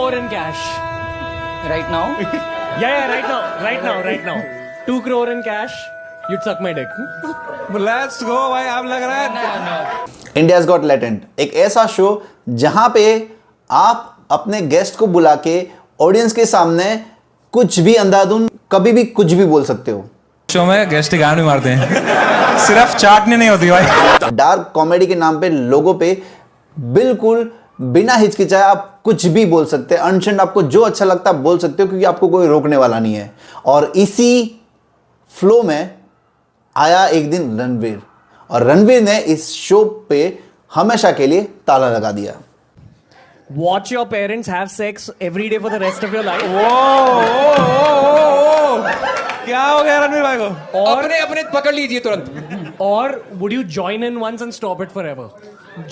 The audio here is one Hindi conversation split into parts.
crore in cash. Right now? Yeah, right now. 2 crore in cash. You'd suck my dick. Let's go भाई, आप लग रहा है इंडियाज गॉट टैलेंट, एक ऐसा शो जहां पे आप अपने गेस्ट को बुला के ऑडियंस के सामने कुछ भी अंधाधुन कभी भी कुछ भी बोल सकते हो। शो में गेस्ट गान भी मारते हैं, सिर्फ चाटनी नहीं होती भाई। डार्क कॉमेडी के नाम पे लोगों पे बिल्कुल बिना हिचकिचाए आप कुछ भी बोल सकते हैं। अनशंड आपको जो अच्छा लगता है बोल सकते हो, क्योंकि आपको कोई रोकने वाला नहीं है। और इसी फ्लो में आया एक दिन रणवीर, और रणवीर ने इस शो पे हमेशा के लिए ताला लगा दिया। Watch your parents have sex every day for the rest of your life. क्या हो गया रणवीर भाई को? अपने अपने पकड़ लीजिए तुरंत। Or would you join in once and stop it forever?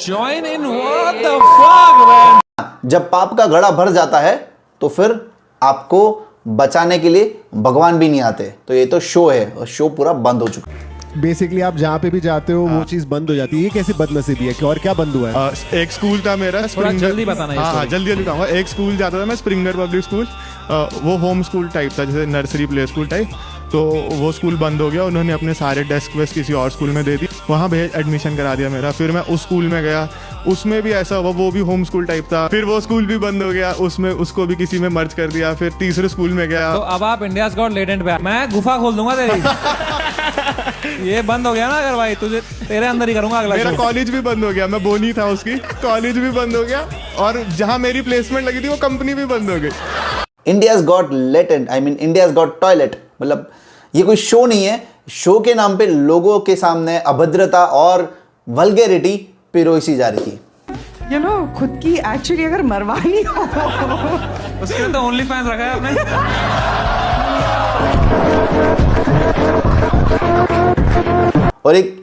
Join in? What the fuck man? जब पाप का घड़ा भर जाता है तो फिर आपको बचाने के लिए भगवान भी नहीं आते। तो ये तो शो है और शो पूरा बंद हो चुका है। बेसिकली आप जहाँ पे भी जाते हो वो चीज बंद हो जाती है। ये कैसी बदनसीबी है? और क्या बंद हुआ है? एक स्कूल था मेरा, जल्दी बताना। हाँ, जल्दी बताऊंगा। एक स्कूल जाता था मैं, स्प्रिंगर पब्लिक स्कूल। वो होम स्कूल टाइप था, जैसे नर्सरी प्ले स्कूल टाइप। तो वो स्कूल बंद हो गया, उन्होंने अपने सारे डेस्क वेस्क किसी और स्कूल में दे दी। वहाँ पे एडमिशन करा दिया मेरा। फिर मैं उस स्कूल में गया, उसमें भी ऐसा हुआ, वो भी होम स्कूल टाइप था। फिर वो स्कूल भी बंद हो गया, उसमें उसको भी किसी में मर्ज कर दिया। फिर तीसरे स्कूल में गया। तो अब आप इंडियाज गॉट टैलेंट पे, मैं गुफा खोल दूंगा तेरी। ये बंद हो गया ना अगर भाई, तुझे तेरे अंदर ही करूंगा अगला। मेरा कॉलेज भी बंद हो गया, मैं बोनी था उसकी, कॉलेज भी बंद हो गया। और जहाँ मेरी प्लेसमेंट लगी थी वो कंपनी भी बंद हो गई। India's got latent, I mean India's got toilet, मतलब ये कोई शो नहीं है। शो के नाम पे लोगों के सामने अभद्रता और वल्गैरिटी पिरोसी जा रही थी। You know, खुद की एक्चुअली अगर मरवानी हो उसके लिए तो ओनली फैंस रखा है आपने। और एक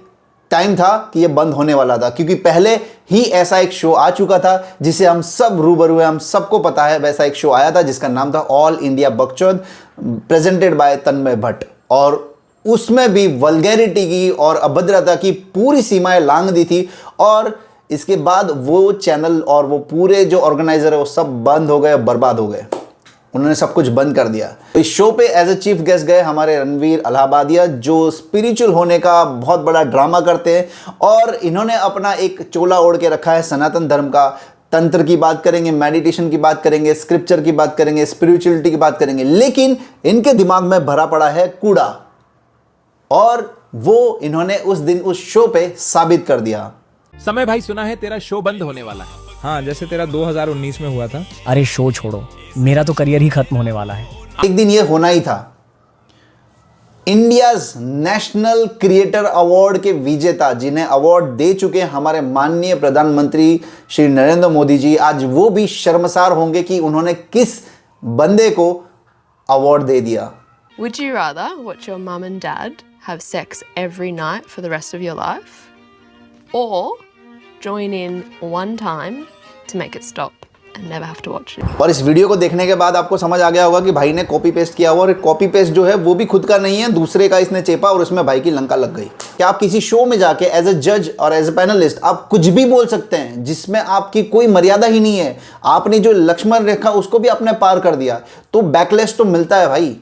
टाइम था कि ये बंद होने वाला था, क्योंकि पहले ही ऐसा एक शो आ चुका था जिसे हम सब रूबरू हैं, हम सबको पता है। वैसा एक शो आया था जिसका नाम था ऑल इंडिया बकचोद, प्रेजेंटेड बाय तन्मय भट्ट। और उसमें भी वल्गैरिटी की और अभद्रता की पूरी सीमाएं लांघ दी थी। और इसके बाद वो चैनल और वो पूरे जो ऑर्गेनाइजर है वो सब बंद हो गए, बर्बाद हो गए। उन्होंने सब कुछ बंद कर दिया। तो इस शो पे एज ए चीफ गेस्ट गए हमारे रणवीर अलाहाबादिया, जो स्पिरिचुअल होने का बहुत बड़ा ड्रामा करते हैं। और इन्होंने अपना एक चोला ओढ़ के रखा है सनातन धर्म का। तंत्र की बात करेंगे, मेडिटेशन की बात करेंगे, स्क्रिप्चर की बात करेंगे, स्पिरिचुअलिटी की बात करेंगे, लेकिन इनके दिमाग में भरा पड़ा है कूड़ा। और वो इन्होंने उस दिन उस शो पे साबित कर दिया। समय भाई, सुना है तेरा शो बंद होने वाला है। हाँ, जैसे तेरा 2019 में हुआ था। अरे शो छोड़ो, मेरा तो करियर ही खत्म होने वाला है। एक दिन ये होना ही था। इंडियाज नेशनल क्रिएटर अवार्ड के विजेता, जिन्हें अवार्ड दे चुके हैं हमारे माननीय प्रधानमंत्री श्री नरेंद्र मोदी जी, आज वो भी शर्मसार होंगे कि उन्होंने किस बंदे को अवार्ड दे दिया। Would you rather watch your mum and dad have sex every night for the rest of your life, or join in one time to make it stop and never have to watch it? और इस वीडियो को देखने के बाद आपको समझ आ गया होगा कि भाई ने कॉपी पेस्ट किया हुआ, और कॉपी पेस्ट जो है वो भी खुद का नहीं है, दूसरे का इसने चेपा और उसमें भाई की लंका लग गई। क्या आप किसी शो में जाके एज ए जज और एज ए पैनलिस्ट आप कुछ भी बोल सकते हैं जिसमें आपकी कोई मर्यादा ही नहीं है? आपने जो लक्ष्मण रेखा उसको भी आपने पार कर दिया, तो बैकलेस तो मिलता है भाई,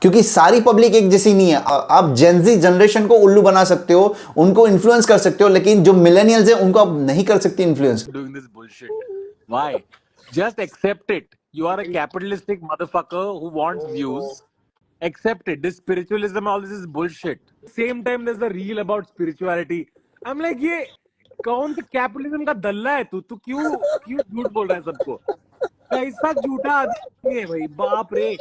क्योंकि सारी पब्लिक एक जैसी नहीं है। आप जेनजी जनरेशन को उल्लू बना सकते हो, उनको इन्फ्लुएंस कर सकते हो, लेकिन जो मिलेनियल्स हैं उनको आप नहीं कर सकते influence. Doing this bullshit. Why? Just accept it. You are a capitalistic motherfucker who wants views. Accept it. This spiritualism, all this is bullshit. Same time, there's a reel about spirituality. I'm like, ये कौन सा कैपिटलिज्म का दल्ला है तू? तू क्यों झूठ बोल रहा है सबको? कैसा झूठा आदमी है भाई, बाप रे।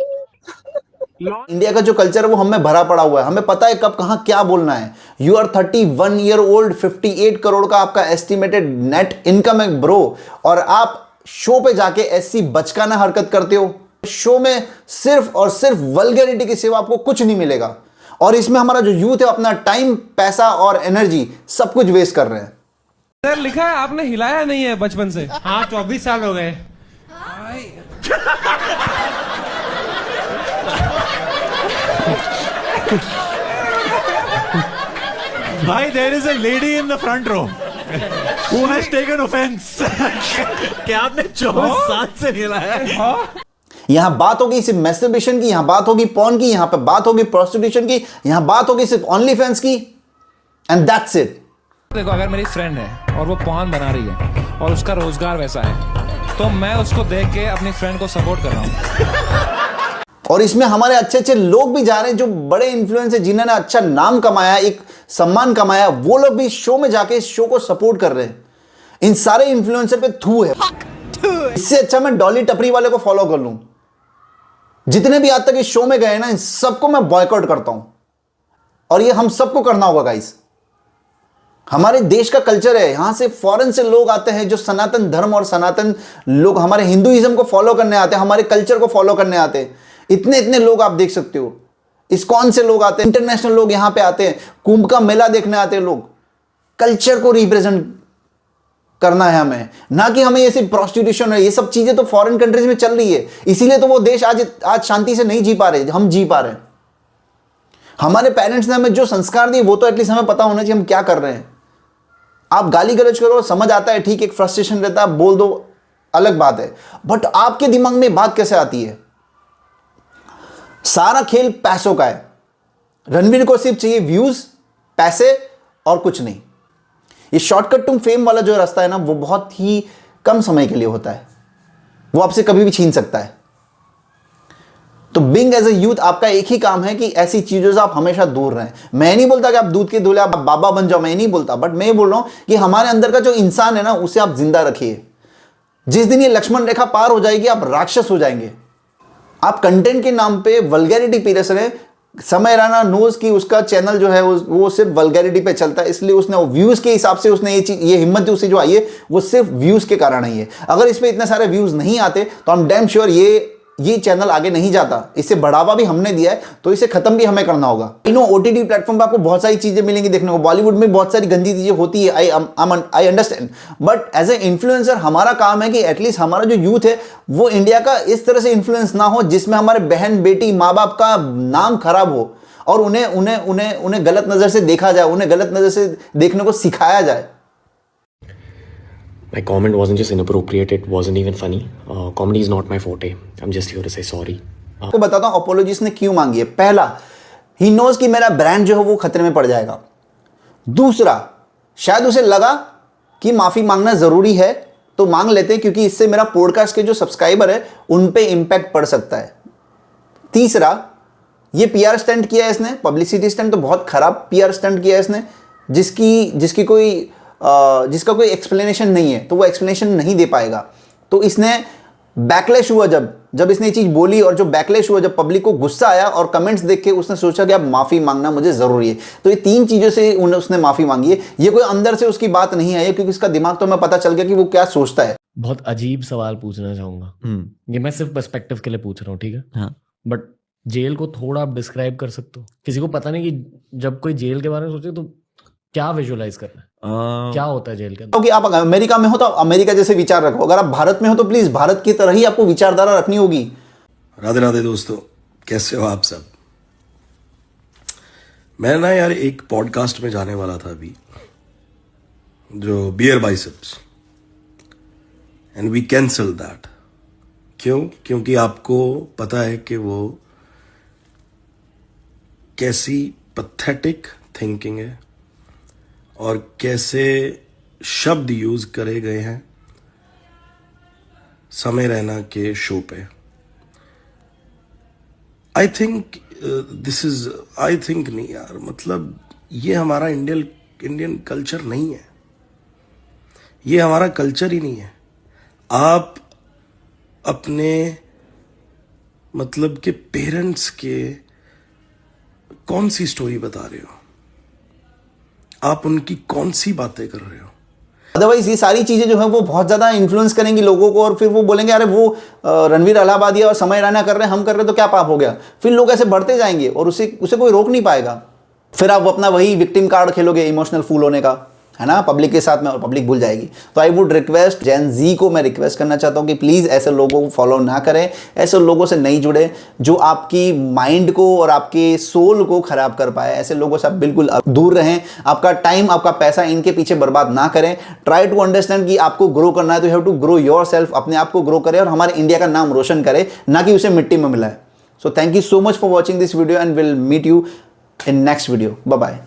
इंडिया का जो कल्चर है वो हमें भरा पड़ा हुआ है, हमें पता है कब कहां क्या बोलना है। You are 31 year old, 58 crore का आपका एस्टिमेटेड नेट इनकम है ब्रो, और आप शो पे जाके ऐसी बचकाना हरकत करते हो। शो में सिर्फ और सिर्फ वल्गैरिटी के सिवा आपको कुछ नहीं मिलेगा। और इसमें हमारा जो यूथ है अपना टाइम, पैसा और एनर्जी सब कुछ वेस्ट कर रहे हैं। सर लिखा है आपने हिलाया नहीं है बचपन से। हाँ, 24 साल हो गए। भाई, there is a lady in the front row. Who has taken offense? क्या आपने 24 साल से मिला है? यहां बात होगी सिर्फ मैस्टरबेशन की, यहां बात होगी पॉर्न की, यहां पे बात होगी प्रोस्टिट्यूशन की, यहां बात होगी सिर्फ ओनली फैंस की, एंड दैट्स इट। देखो, अगर मेरी फ्रेंड है और वो पॉर्न बना रही है और उसका रोजगार वैसा है, तो मैं उसको देख के अपनी फ्रेंड को सपोर्ट कर रहा हूँ। और इसमें हमारे अच्छे अच्छे लोग भी जा रहे हैं, जो बड़े इन्फ्लुएंसर जिन्होंने अच्छा नाम कमाया, एक सम्मान कमाया, वो लोग भी इस शो में जाके इस शो को सपोर्ट कर रहे हैं। इन सारे इन्फ्लुएंसर पे थू है। इससे अच्छा मैं डॉली टपरी वाले को फॉलो कर लूं। जितने भी आज तक इस शो में गए ना, इन सबको मैं बॉयकॉट करता हूं, और ये हम सबको करना होगा गाइस। हमारे देश का कल्चर है, यहां से फॉरेन से लोग आते हैं जो सनातन धर्म और सनातन लोग हमारे हिंदुइज्म को फॉलो करने आते हैं, हमारे कल्चर को फॉलो करने आते हैं। इतने इतने लोग आप देख सकते हो, इस्कॉन से लोग आते हैं, इंटरनेशनल लोग यहां पे आते हैं, कुंभ का मेला देखने आते हैं लोग। कल्चर को रिप्रेजेंट करना है हमें, ना कि हमें ये सिर्फ प्रोस्टिट्यूशन है। ये सब चीजें तो फॉरेन कंट्रीज में चल रही है, इसीलिए तो वो देश आज शांति से नहीं जी पा रहे, हम जी पा रहे हैं। हमारे पेरेंट्स ने हमें जो संस्कार दिए वो तो एटलीस्ट हमें पता होना चाहिए हम क्या कर रहे हैं। आप गाली गलौज करो, समझ आता है, ठीक, एक फ्रस्ट्रेशन रहता है, बोल दो, अलग बात है, बट आपके दिमाग में बात कैसे आती है? सारा खेल पैसों का है। रणवीर को सिर्फ चाहिए व्यूज, पैसे और कुछ नहीं। ये शॉर्टकट टू फेम वाला जो रास्ता है ना, वो बहुत ही कम समय के लिए होता है, वो आपसे कभी भी छीन सकता है। तो बिंग एज ए यूथ आपका एक ही काम है कि ऐसी चीजों से आप हमेशा दूर रहें। मैं नहीं बोलता कि आप दूध के दूल्हे आप बाबा बन जाओ, मैं नहीं बोलता, बट मैं बोल रहा हूं कि हमारे अंदर का जो इंसान है ना, उसे आप जिंदा रखिए। जिस दिन ये लक्ष्मण रेखा पार हो जाएगी, आप राक्षस हो जाएंगे। आप कंटेंट के नाम पे वल्गैरिटी पी रहे हैं। समय राणा नोज की उसका चैनल जो है वो सिर्फ वल्गैरिटी पे चलता है, इसलिए उसने वो व्यूज के हिसाब से उसने ये हिम्मत जो उसे जो आई है वो सिर्फ व्यूज के कारण आई है। अगर इस पे इतने सारे व्यूज नहीं आते तो हम डैम श्योर ये चैनल आगे नहीं जाता। इसे बढ़ावा भी हमने दिया है, तो इसे खत्म भी हमें करना होगा। ओटीटी प्लेटफॉर्म पे आपको बहुत सारी चीजें मिलेंगी देखने को, बॉलीवुड में बहुत सारी गंदी चीजें होती है, I understand, but as a influencer हमारा काम है कि एटलीस्ट हमारा जो यूथ है वो इंडिया का इस तरह से इन्फ्लुएंस ना हो जिसमें हमारे बहन बेटी माँ बाप का नाम खराब हो और उन्हें गलत नजर से देखा जाए, उन्हें गलत नजर से देखने को सिखाया जाए। My comment wasn't just inappropriate, it wasn't even funny. Comedy is not my forte. I'm just here to say sorry. आपको बताता हूं अपोलॉजीज ने क्यों मांगी है। पहला, ही नोज कि मेरा ब्रांड जो है वो खतरे में पड़ जाएगा। दूसरा, शायद उसे लगा कि माफी मांगना जरूरी है तो मांग लेते हैं, क्योंकि इससे मेरा पॉडकास्ट के जो सब्सक्राइबर है उन पे इंपैक्ट पड़ सकता है। तीसरा, ये पीआर स्टंट किया है इसने, पब्लिसिटी स्टंट, तो बहुत खराब पीआर स्टंट किया है इसने, जिसका कोई एक्सप्लेनेशन नहीं है, तो वो एक्सप्लेनेशन नहीं दे पाएगा। तो इसने बैकलैश हुआ जब इसने ये चीज बोली, और जो बैकलैश हुआ जब पब्लिक को गुस्सा आया और कमेंट्स देख के उसने सोचा कि अब माफी मांगना मुझे जरूरी है, तो ये तीन चीजों से उसने माफी मांगी है। ये कोई अंदर से उसकी बात नहीं है, क्योंकि इसका दिमाग तो हमें पता चल गया कि वो क्या सोचता है। बहुत अजीब सवाल पूछना चाहूंगा, ये मैं सिर्फ पर्सपेक्टिव के लिए पूछ रहा हूँ, ठीक है? हाँ। बट जेल को थोड़ा आप डिस्क्राइब कर सकते हो? किसी को पता नहीं कि जब कोई जेल के बारे में सोचे तो क्या विजुअलाइज करना है, क्या होता है जेल के अंदर? आप अमेरिका में हो तो अमेरिका जैसे विचार रखो, अगर आप भारत में हो तो प्लीज भारत की तरह ही आपको विचारधारा रखनी होगी। राधे राधे दोस्तों, कैसे हो आप सब? मैं ना यार एक पॉडकास्ट में जाने वाला था अभी, जो Beer Biceps, and we cancel that. क्यों? क्योंकि आपको पता है कि वो कैसी पैथेटिक थिंकिंग है और कैसे शब्द यूज करे गए हैं समय रैना के शो पे। आई थिंक नहीं यार, मतलब ये हमारा इंडियन कल्चर नहीं है, ये हमारा कल्चर ही नहीं है। आप अपने मतलब के पेरेंट्स के कौन सी स्टोरी बता रहे हो? आप उनकी कौन सी बातें कर रहे हो? अदरवाइज ये सारी चीजें जो है वो बहुत ज्यादा इन्फ्लुएंस करेंगी लोगों को, और फिर वो बोलेंगे अरे वो रणवीर अलाहाबादी और समय रैना कर रहे हैं, हम कर रहे हैं तो क्या पाप हो गया। फिर लोग ऐसे बढ़ते जाएंगे और उसे कोई रोक नहीं पाएगा। फिर आप अपना वही विक्टिम कार्ड खेलोगे, इमोशनल फूल होने का, है ना, पब्लिक के साथ में, और पब्लिक भूल जाएगी। तो आई वुड रिक्वेस्ट, जेन जी को मैं रिक्वेस्ट करना चाहता हूँ कि प्लीज़ ऐसे लोगों को फॉलो ना करें, ऐसे लोगों से नहीं जुड़े जो आपकी माइंड को और आपके सोल को खराब कर पाए। ऐसे लोगों से आप बिल्कुल दूर रहें, आपका टाइम, आपका पैसा इनके पीछे बर्बाद ना करें। ट्राई टू अंडरस्टैंड कि आपको ग्रो करना है तो you have to grow yourself, अपने आप को ग्रो करें और हमारे इंडिया का नाम रोशन करें, ना कि उसे मिट्टी में मिलाए। So thank you so much for watching this video and will meet you in next video. Bye bye.